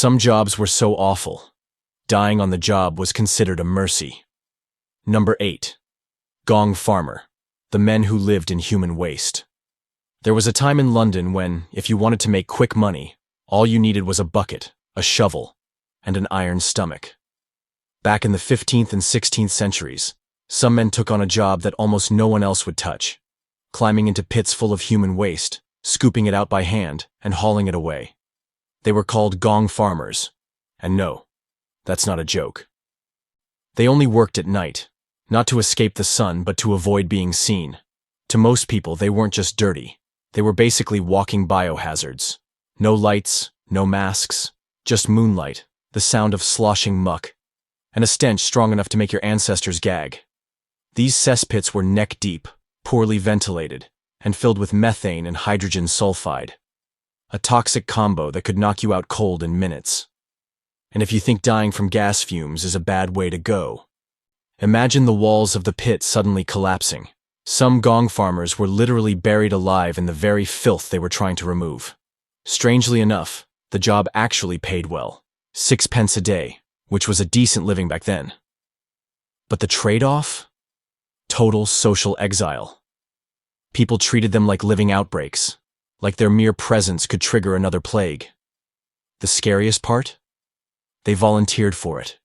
Some jobs were so awful. Dying on the job was considered a mercy. Number 8. Gong farmer, the men who lived in human waste. There was a time in London when, if you wanted to make quick money, all you needed was a bucket, a shovel, and an iron stomach. Back in the 15th and 16th centuries, some men took on a job that almost no one else would touch, climbing into pits full of human waste, scooping it out by hand, and hauling it away. They were called gong farmers. And no, that's not a joke. They only worked at night, not to escape the sun, but to avoid being seen. To most people, they weren't just dirty. They were basically walking biohazards. No lights, no masks, just moonlight, the sound of sloshing muck, and a stench strong enough to make your ancestors gag. These cesspits were neck-deep, poorly ventilated, and filled with methane and hydrogen sulfide. A toxic combo that could knock you out cold in minutes. And if you think dying from gas fumes is a bad way to go, imagine the walls of the pit suddenly collapsing. Some gong farmers were literally buried alive in the very filth they were trying to remove. Strangely enough, the job actually paid well, 6 pence a day, which was a decent living back then. But the trade-off? Total social exile. People treated them like living outbreaks, like their mere presence could trigger another plague. The scariest part? They volunteered for it.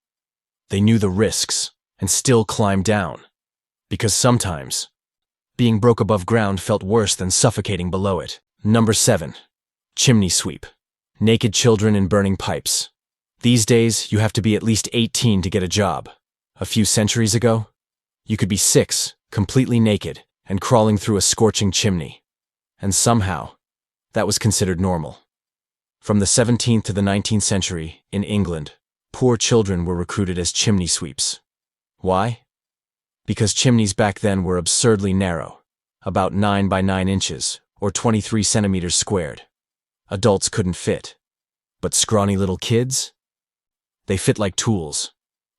They knew the risks, and still climbed down. Because sometimes, being broke above ground felt worse than suffocating below it. Number 7. Chimney sweep. Naked children in burning pipes. These days, you have to be at least 18 to get a job. A few centuries ago, you could be 6, completely naked, and crawling through a scorching chimney. And somehow, that was considered normal. From the 17th to the 19th century, in England, poor children were recruited as chimney sweeps. Why? Because chimneys back then were absurdly narrow, about 9 by 9 inches, or 23 centimeters squared. Adults couldn't fit. But scrawny little kids? They fit like tools.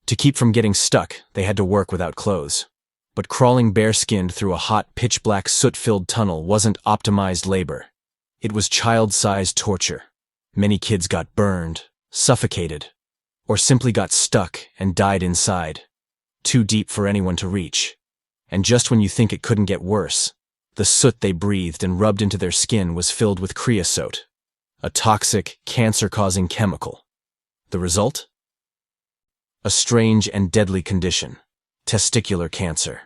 To keep from getting stuck, they had to work without clothes. But crawling bare-skinned through a hot, pitch-black, soot-filled tunnel wasn't optimized labor. It was child-sized torture. Many kids got burned, suffocated, or simply got stuck and died inside. Too deep for anyone to reach. And just when you think it couldn't get worse, the soot they breathed and rubbed into their skin was filled with creosote, a toxic, cancer-causing chemical. The result? A strange and deadly condition, testicular cancer.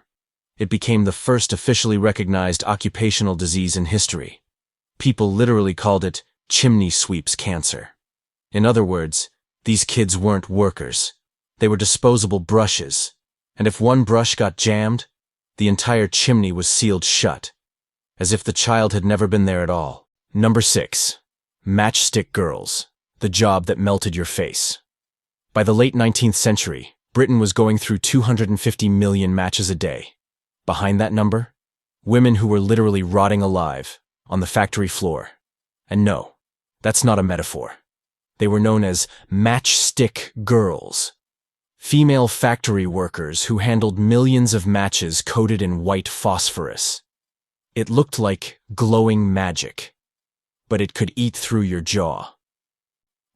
It became the first officially recognized occupational disease in history. People literally called it chimney sweeps cancer. In other words, these kids weren't workers. They were disposable brushes, and if one brush got jammed, the entire chimney was sealed shut, as if the child had never been there at all. Number 6. Matchstick girls, the job that melted your face. By the late 19th century, Britain was going through 250 million matches a day. Behind that number, women who were literally rotting alive on the factory floor. And no, that's not a metaphor. They were known as matchstick girls. Female factory workers who handled millions of matches coated in white phosphorus. It looked like glowing magic, but it could eat through your jaw.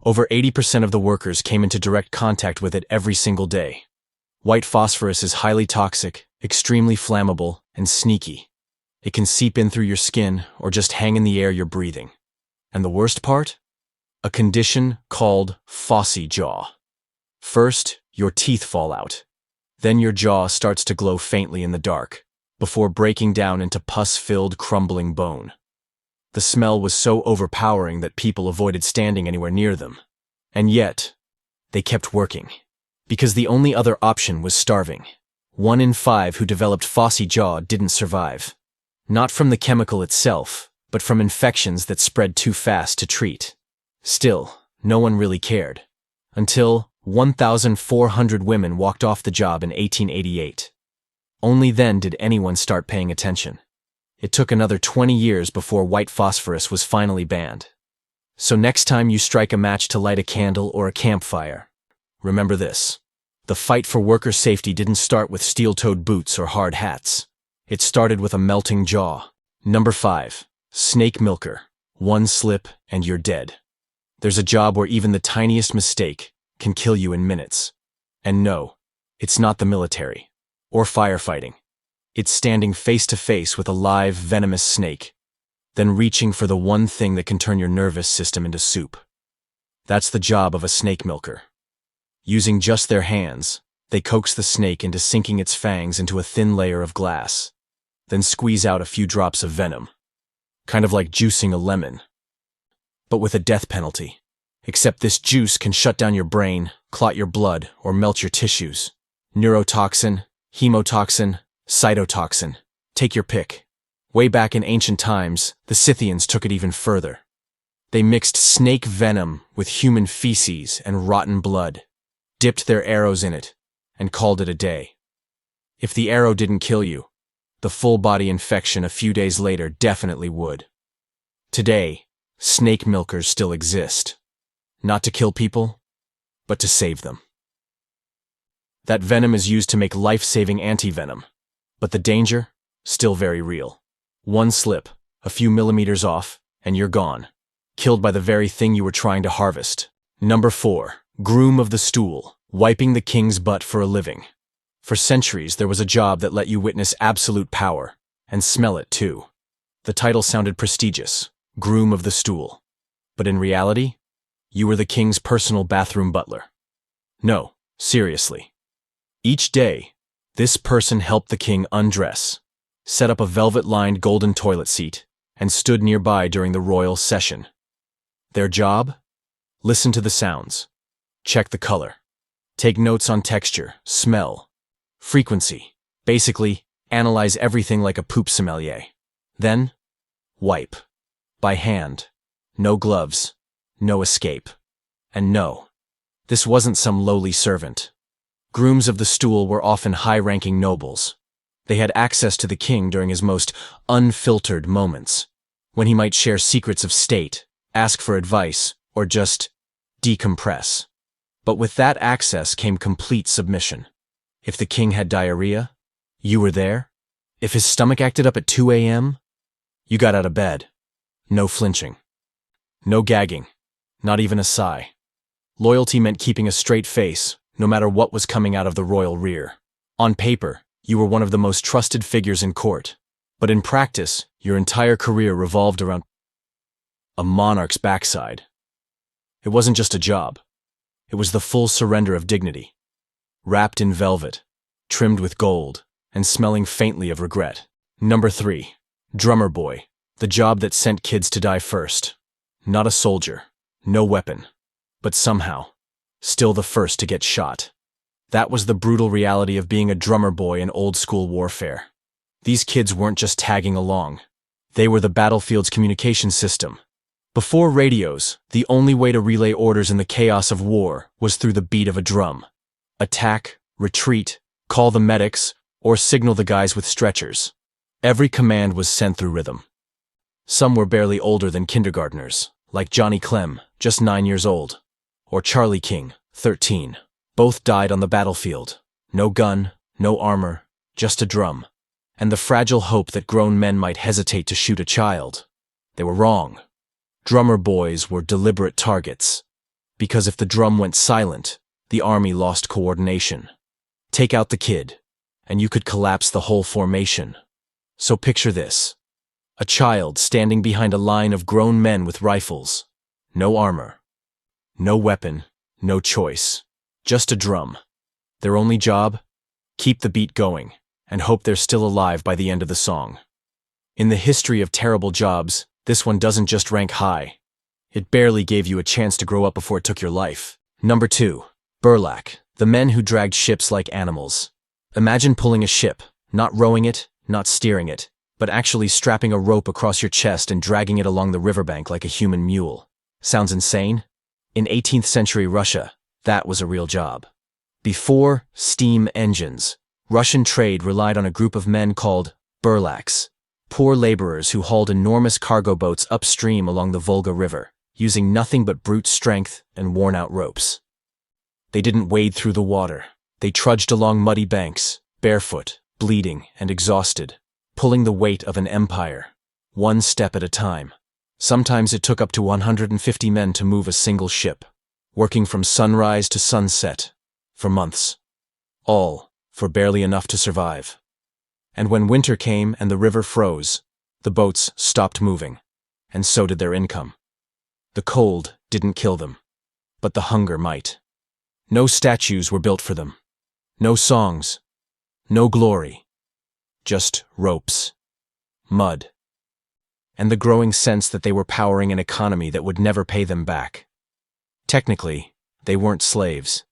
Over 80% of the workers came into direct contact with it every single day. White phosphorus is highly toxic, extremely flammable, and sneaky. It can seep in through your skin or just hang in the air you're breathing. And the worst part? A condition called phossy jaw. First, your teeth fall out. Then your jaw starts to glow faintly in the dark, before breaking down into pus-filled, crumbling bone. The smell was so overpowering that people avoided standing anywhere near them. And yet, they kept working. Because the only other option was starving. 1 in 5 who developed phossy jaw didn't survive. Not from the chemical itself, but from infections that spread too fast to treat. Still, no one really cared. Until 1,400 women walked off the job in 1888. Only then did anyone start paying attention. It took another 20 years before white phosphorus was finally banned. So next time you strike a match to light a candle or a campfire, remember this. The fight for worker safety didn't start with steel-toed boots or hard hats. It started with a melting jaw. Number 5. Snake milker. One slip and you're dead. There's a job where even the tiniest mistake can kill you in minutes. And no, it's not the military or firefighting. It's standing face to face with a live, venomous snake, then reaching for the one thing that can turn your nervous system into soup. That's the job of a snake milker. Using just their hands, they coax the snake into sinking its fangs into a thin layer of glass, then squeeze out a few drops of venom. Kind of like juicing a lemon, but with a death penalty. Except this juice can shut down your brain, clot your blood, or melt your tissues. Neurotoxin, hemotoxin, cytotoxin. Take your pick. Way back in ancient times, the Scythians took it even further. They mixed snake venom with human feces and rotten blood, dipped their arrows in it, and called it a day. If the arrow didn't kill you, the full-body infection a few days later definitely would. Today, snake milkers still exist. Not to kill people, but to save them. That venom is used to make life-saving anti-venom, but the danger, still very real. One slip, a few millimeters off, and you're gone. Killed by the very thing you were trying to harvest. Number 4. Groom of the Stool, wiping the king's butt for a living. For centuries, there was a job that let you witness absolute power, and smell it too. The title sounded prestigious, Groom of the Stool. But in reality, you were the king's personal bathroom butler. No, seriously. Each day, this person helped the king undress, set up a velvet-lined golden toilet seat, and stood nearby during the royal session. Their job? Listen to the sounds. Check the color. Take notes on texture, smell, frequency. Basically, analyze everything like a poop sommelier. Then, wipe. By hand. No gloves. No escape. And no, this wasn't some lowly servant. Grooms of the Stool were often high-ranking nobles. They had access to the king during his most unfiltered moments, when he might share secrets of state, ask for advice, or just decompress. But with that access came complete submission. If the king had diarrhea, you were there. If his stomach acted up at 2 a.m., you got out of bed. No flinching. No gagging. Not even a sigh. Loyalty meant keeping a straight face, no matter what was coming out of the royal rear. On paper, you were one of the most trusted figures in court. But in practice, your entire career revolved around a monarch's backside. It wasn't just a job. It was the full surrender of dignity. Wrapped in velvet, trimmed with gold, and smelling faintly of regret. Number 3. Drummer boy. The job that sent kids to die first. Not a soldier. No weapon. But somehow, still the first to get shot. That was the brutal reality of being a drummer boy in old-school warfare. These kids weren't just tagging along. They were the battlefield's communication system. Before radios, the only way to relay orders in the chaos of war was through the beat of a drum. Attack, retreat, call the medics, or signal the guys with stretchers. Every command was sent through rhythm. Some were barely older than kindergartners, like Johnny Clem, just 9 years old, or Charlie King, 13. Both died on the battlefield. No gun, no armor, just a drum. And the fragile hope that grown men might hesitate to shoot a child. They were wrong. Drummer boys were deliberate targets. Because if the drum went silent, the army lost coordination. Take out the kid, and you could collapse the whole formation. So picture this. A child standing behind a line of grown men with rifles. No armor. No weapon. No choice. Just a drum. Their only job? Keep the beat going, and hope they're still alive by the end of the song. In the history of terrible jobs, this one doesn't just rank high. It barely gave you a chance to grow up before it took your life. Number 2. Burlak, the men who dragged ships like animals. Imagine pulling a ship, not rowing it, not steering it, but actually strapping a rope across your chest and dragging it along the riverbank like a human mule. Sounds insane? In 18th century Russia, that was a real job. Before steam engines, Russian trade relied on a group of men called Burlaks, poor laborers who hauled enormous cargo boats upstream along the Volga River, using nothing but brute strength and worn-out ropes. They didn't wade through the water. They trudged along muddy banks, barefoot, bleeding, and exhausted, pulling the weight of an empire, one step at a time. Sometimes it took up to 150 men to move a single ship, working from sunrise to sunset, for months. All for barely enough to survive. And when winter came and the river froze, the boats stopped moving, and so did their income. The cold didn't kill them, but the hunger might. No statues were built for them. No songs. No glory. Just ropes. Mud. And the growing sense that they were powering an economy that would never pay them back. Technically, they weren't slaves.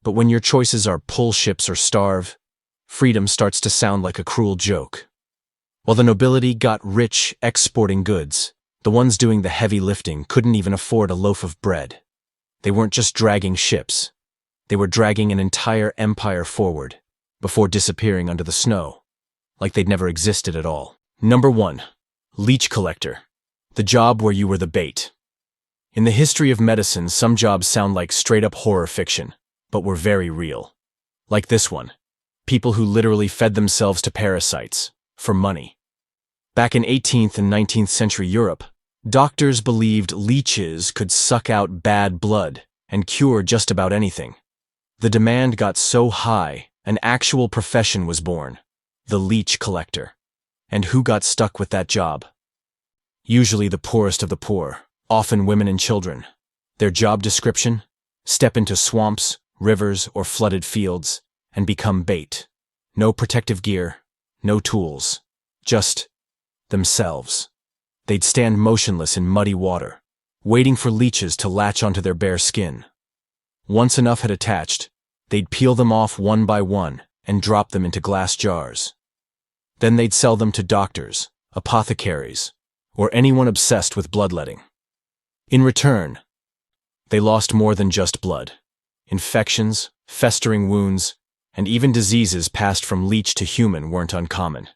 But when your choices are pull ships or starve, freedom starts to sound like a cruel joke. While the nobility got rich exporting goods, the ones doing the heavy lifting couldn't even afford a loaf of bread. They weren't just dragging ships. They were dragging an entire empire forward, before disappearing under the snow, like they'd never existed at all. Number 1. Leech Collector. The job where you were the bait. In the history of medicine, some jobs sound like straight-up horror fiction, but were very real. Like this one. People who literally fed themselves to parasites, for money. Back in 18th and 19th century Europe, doctors believed leeches could suck out bad blood and cure just about anything. The demand got so high, an actual profession was born, the leech collector. And who got stuck with that job? Usually the poorest of the poor, often women and children. Their job description? Step into swamps, rivers, or flooded fields, and become bait. No protective gear, no tools, just themselves. They'd stand motionless in muddy water, waiting for leeches to latch onto their bare skin. Once enough had attached, they'd peel them off one by one and drop them into glass jars. Then they'd sell them to doctors, apothecaries, or anyone obsessed with bloodletting. In return, they lost more than just blood. Infections, festering wounds, and even diseases passed from leech to human weren't uncommon.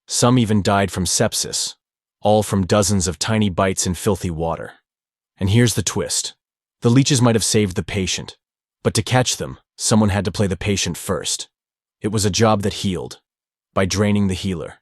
Some even died from sepsis, all from dozens of tiny bites in filthy water. And here's the twist. The leeches might have saved the patient, but to catch them, someone had to play the patient first. It was a job that healed, by draining the healer.